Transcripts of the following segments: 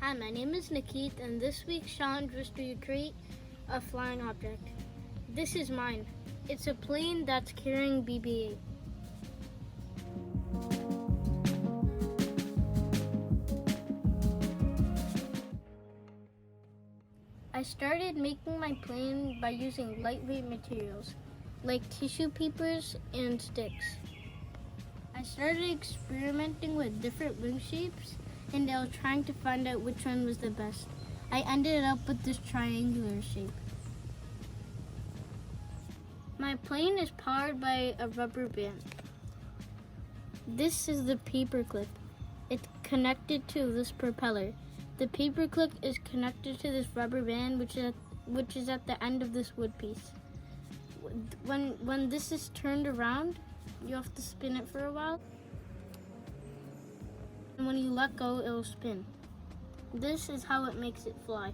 Hi, my name is Nikit, and this week's challenge was to create a flying object. This is mine. It's a plane that's carrying BB-8. I started making my plane by using lightweight materials like tissue papers and sticks. I started experimenting with different wing shapes and I was trying to find out which one was the best. I ended up with this triangular shape. My plane is powered by a rubber band. This is the paper clip. It's connected to this propeller. The paper clip is connected to this rubber band, which is at the end of this wood piece. When this is turned around, you have to spin it for a while. And when you let go, it will spin. This is how it makes it fly.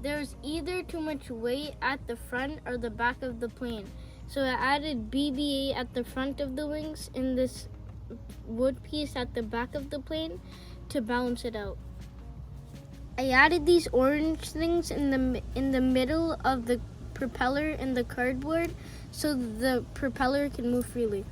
There's either too much weight at the front or the back of the plane. So I added BB-8 at the front of the wings and this wood piece at the back of the plane to balance it out. I added these orange things in the middle of the propeller and the cardboard so the propeller can move freely.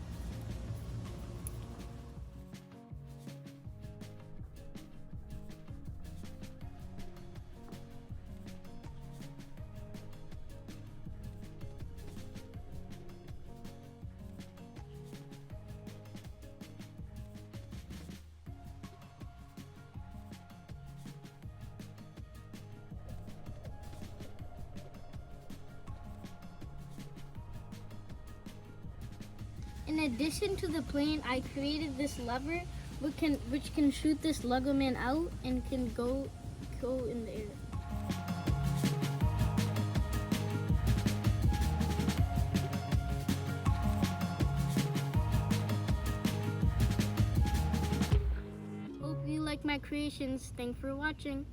In addition to the plane, I created this lever which can shoot this Lego man out and can go in the air. Hope you like my creations. Thanks for watching.